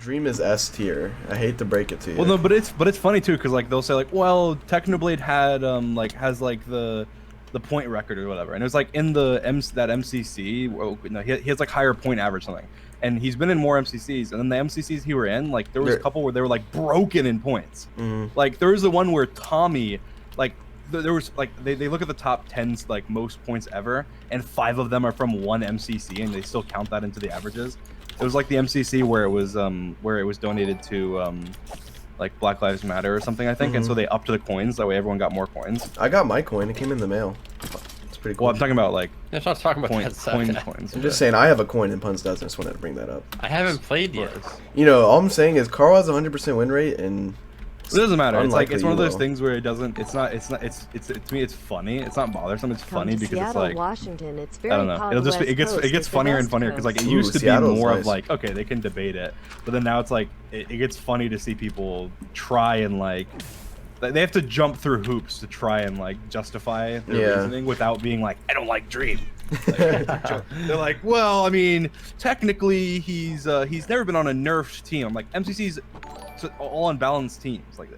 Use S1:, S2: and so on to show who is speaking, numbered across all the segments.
S1: Dream is S tier. I hate to break it to you.
S2: Well, no, but it's funny too, because like they'll say like, well, Technoblade had has like the point record or whatever, and it was like in the MCC. Well, no, he has like higher point average something, and he's been in more MCCs, and then the MCCs he were in, like there was a couple where they were like broken in points. Like there was the one where Tommy, like there was like they look at the top 10 like most points ever, and 5 of them are from one MCC, and they still count that into the averages. It was like the MCC where it was donated to like Black Lives Matter or something, I think, and so they upped the coins. That way, everyone got more coins.
S1: I got my coin. It came in the mail. It's pretty cool.
S2: Well, I'm talking about like
S3: I'm not talking about that stuff.
S1: Coins. I'm just saying I have a coin and Puns doesn't. I just wanted to bring that up.
S3: I haven't played yet.
S1: You know, all I'm saying is Carl has a 100% win rate, and
S2: it doesn't matter. It's like it's one of those things where it doesn't. It's to me. It's funny. It's not bothersome. It's funny because
S4: Seattle,
S2: it's like
S4: Washington. It's very
S2: I don't know. It'll just be, it gets funnier and funnier because like it used to be more of like, okay, they can debate it, but then now it's like it gets funny to see people try and like they have to jump through hoops to try and like justify their reasoning without being like, I don't like Dream. Like, they're like, well, I mean, technically he's never been on a nerfed team. I'm like, MCC's all unbalanced teams. Like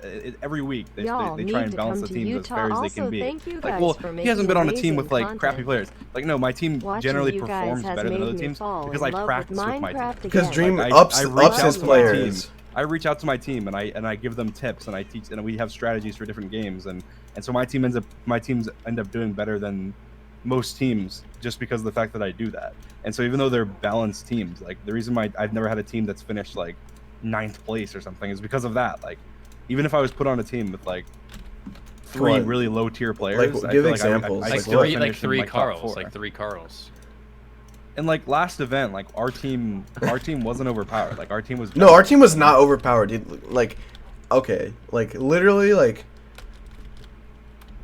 S2: every week they try and balance the teams as fair as they can be. Like, well, he hasn't been on a team with like crappy players. Like, no, my team generally performs better than other teams because I practice with my team.
S1: Because Dream ups his players.
S2: I reach out to my team and I give them tips and I teach, and we have strategies for different games, and so my teams end up doing better than most teams just because of the fact that I do that. And so even though they're balanced teams, like the reason why I've never had a team that's finished like 9th place or something is because of that. Like even if I was put on a team with like 3 really low tier players,
S1: like, give examples.
S3: Like 3 Carls.
S2: And like last event, like our team wasn't overpowered. Like our team was
S1: our team was not overpowered, dude. Like, okay, like literally, like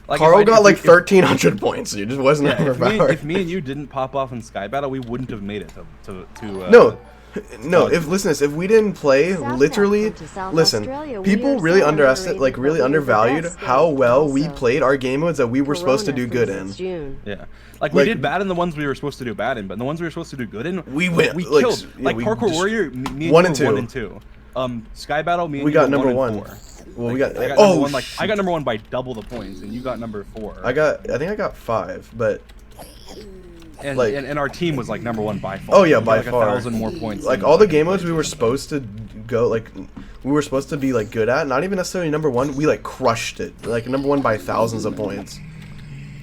S1: Carl got like 1,300 points. Dude, just wasn't overpowered.
S2: If me and you didn't pop off in Sky Battle, we wouldn't have made it to
S1: No, if we didn't play, literally, listen, people really really undervalued how well we played our game modes that we were supposed to do good in.
S2: Yeah. Like we did bad in the ones we were supposed to do bad in, but in the ones we were supposed to do good in,
S1: we went.
S2: We killed. Like Parkour Warrior, me and you were 1 and 2. Sky Battle, me and you
S1: got
S2: were
S1: number
S2: 1
S1: 1.
S2: and 4.
S1: Well,
S2: like,
S1: we got.
S2: I got number 1 by double the points, and you got number 4.
S1: I think I got 5, but.
S2: And, like, and our team was like number 1 by far.
S1: Oh yeah, by far.
S2: 1,000 more points.
S1: Like all the game modes we were supposed to go, like we were supposed to be like good at, not even necessarily number 1. We like crushed it, like number 1 by thousands of points.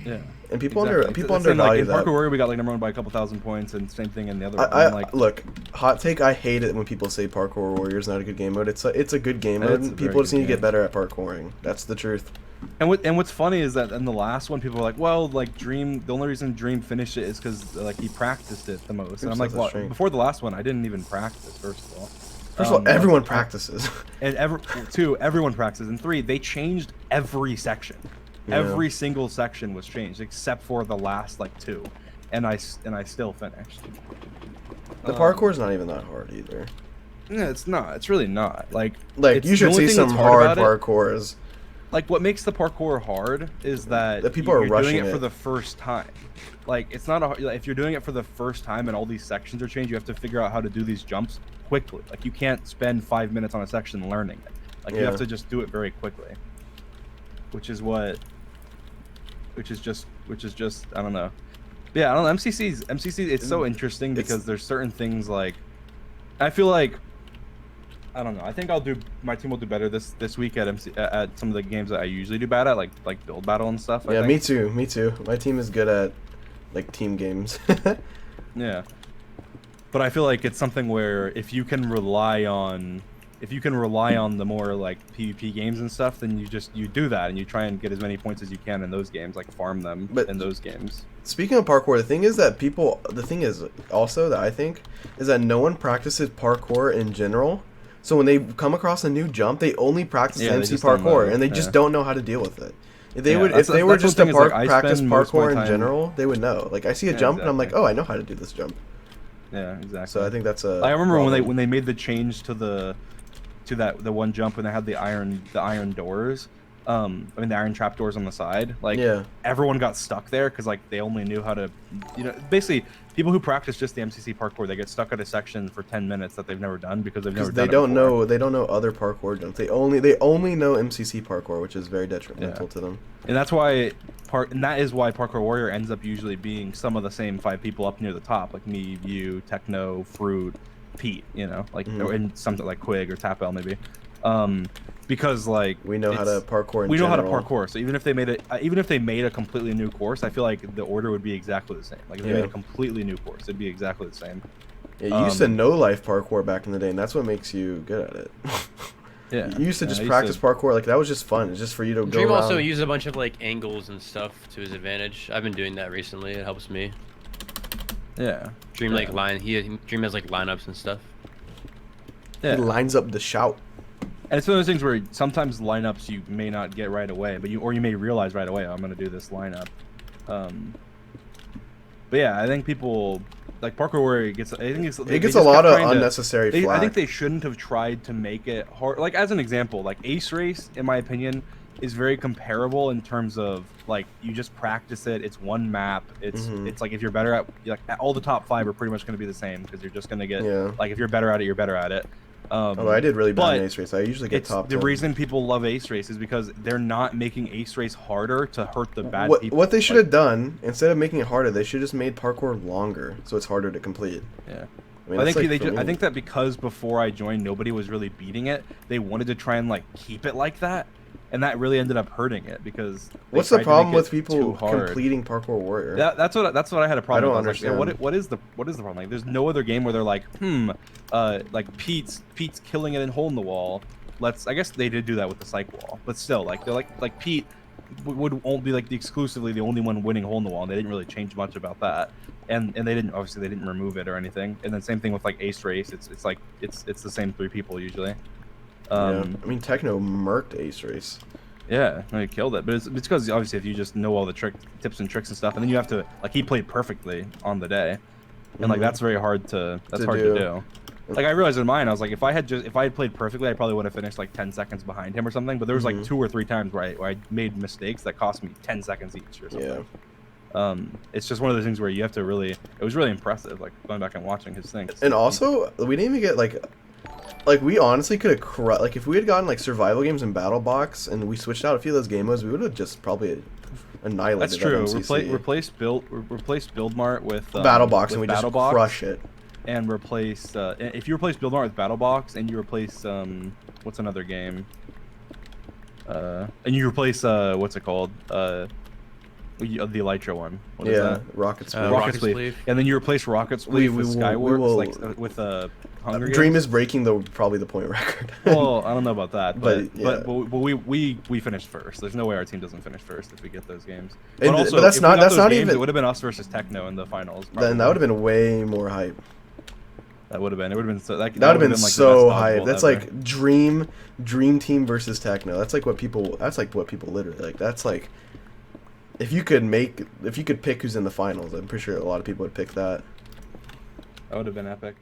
S2: Yeah.
S1: And people
S2: exactly.
S1: undervalue that.
S2: In Parkour Warrior, we got like number 1 by a couple thousand points, and same thing in the other. Like,
S1: look, hot take. I hate it when people say Parkour Warrior is not a good game mode. It's a good game mode. People just need to get better at parkouring. That's the truth.
S2: And what's funny is that in the last one, people were like, well, like Dream, the only reason Dream finished it is because like he practiced it the most. And I'm like, well, before the last one, I didn't even practice. First of all.
S1: First of all, everyone practices.
S2: And everyone practices. And 3, they changed every section. Yeah. Every single section was changed except for the last like 2, and I still finished.
S1: The parkour is not even that hard either.
S2: No, it's not. It's really not. Like
S1: you should see some hard parkours.
S2: Like what makes the parkour hard is that
S1: people are rushing
S2: doing it for the first time. Like it's not if you're doing it for the first time and all these sections are changed, you have to figure out how to do these jumps quickly. Like you can't spend 5 minutes on a section learning it. Like you have to just do it very quickly. Which is just I don't know. Yeah, I don't know. MCC it's so interesting because there's certain things like I feel like I don't know. I think my team will do better this week at some of the games that I usually do bad at, like build battle and stuff.
S1: Yeah, me too. My team is good at like team games.
S2: Yeah. But I feel like it's something where if you can rely on the more like PvP games and stuff, then you do that and you try and get as many points as you can in those games, like farm them in those games.
S1: Speaking of parkour, the thing is also that I think is that no one practices parkour in general. So when they come across a new jump, they only practice MC parkour and they just don't know how to deal with it. If they were just to practice parkour in general, they would know. Like I see a jump and I'm like, oh, I know how to do this jump.
S2: Yeah, exactly.
S1: So I think that's
S2: I remember when they made the change to the one jump when they had the iron doors. I mean, the iron trapdoors on the side, like, everyone got stuck there because, like, they only knew how to, basically, people who practice just the MCC parkour, they get stuck at a section for 10 minutes that they've never done because they've never done it before.
S1: They don't know other parkour jumps. They only know MCC parkour, which is very detrimental to them.
S2: And that's why, that is why Parkour Warrior ends up usually being some of the same 5 people up near the top, like me, you, Techno, Fruit, Pete, like, and something like Quig or Tapel maybe. Because like
S1: we know how to parkour.
S2: We know how to parkour. So even if they made a completely new course, I feel like the order would be exactly the same. Like if they made a completely new course, it'd be exactly the same.
S1: Yeah, you used to know life parkour back in the day, and that's what makes you good at it.
S2: Yeah.
S1: You used to just practice parkour, like that was just fun. It's just for you to go
S3: Dream
S1: around.
S3: also used a bunch of like angles and stuff to his advantage. I've been doing that recently. It helps me.
S2: Yeah.
S3: Dream Dream has like lineups and stuff.
S1: Yeah. He lines up the shout.
S2: And it's one of those things where sometimes lineups you may not get right away, but you may realize right away, oh, I'm going to do this lineup. But yeah, I think people like Parkour Warrior it gets
S1: a lot of unnecessary flack.
S2: I think they shouldn't have tried to make it hard. Like as an example, like Ace Race, in my opinion, is very comparable in terms of like you just practice it. It's one map. It's like if you're better at like all the top 5 are pretty much going to be the same because you're just going to get like if you're better at it, you're better at it.
S1: Although I did really bad in Ace Race. I usually get top 10.
S2: The reason people love Ace Race is because they're not making Ace Race harder to hurt the bad people.
S1: What they should have done, instead of making it harder, they should have just made parkour longer, so it's harder to complete.
S2: Yeah.
S1: I mean,
S2: I think that because before I joined, nobody was really beating it. They wanted to try and like keep it like that, and that really ended up hurting it because.
S1: What's the problem with people completing Parkour Warrior?
S2: That's what I had a problem.
S1: I don't
S2: with.
S1: understand.
S2: Like, what is the problem? Like, there's no other game where they're like, like Pete's killing it in hole in the wall. I guess they did do that with the psych wall, but still, like they're like Pete won't be like exclusively the only one winning hole in the wall, and they didn't really change much about that. And they didn't remove it or anything. And then same thing with like Ace Race. It's like it's the same 3 people usually.
S1: I mean, Techno murked Ace Race.
S2: Yeah, he killed it. But it's because obviously if you just know all the tips and tricks and stuff, and then you have to like he played perfectly on the day, and like that's very hard to do. Like I realized in mine, I was like, if I had played perfectly, I probably would have finished like 10 seconds behind him or something. But there was like 2 or 3 times where I made mistakes that cost me 10 seconds each or something. Yeah. It's just one of those things where you have to really. It was really impressive, like going back and watching his thing.
S1: And also, we didn't even get like we honestly could have like if we had gotten like survival games and battle box and we switched out a few of those game modes, we would have just probably annihilated.
S2: That's true.
S1: MCC.
S2: Replace Build Mart with
S1: battle box, and we just crush it.
S2: And replace if you replace Build Mart with battle box, and you replace what's another game? And you replace what's it called? The Elytra one. What is that?
S1: Rocket Spleef.
S2: Rocket Spleef. And then you replace Rocket Spleef with Skywarps, like with Hunger Games.
S1: Dream is breaking probably the point record.
S2: Well, I don't know about that, but we finished first. There's no way our team doesn't finish first if we get those games. But also,
S1: but that's not
S2: games,
S1: even.
S2: It would have been us versus Techno in the finals.
S1: Probably. Then that would have been way more hype.
S2: That would have been. It would have been so. That
S1: would have been
S2: like
S1: so hype. That's ever. Like Dream Team versus Techno. That's like what people. That's like what people literally like. That's like. If you could pick who's in the finals, I'm pretty sure a lot of people would pick that.
S2: That would have been epic.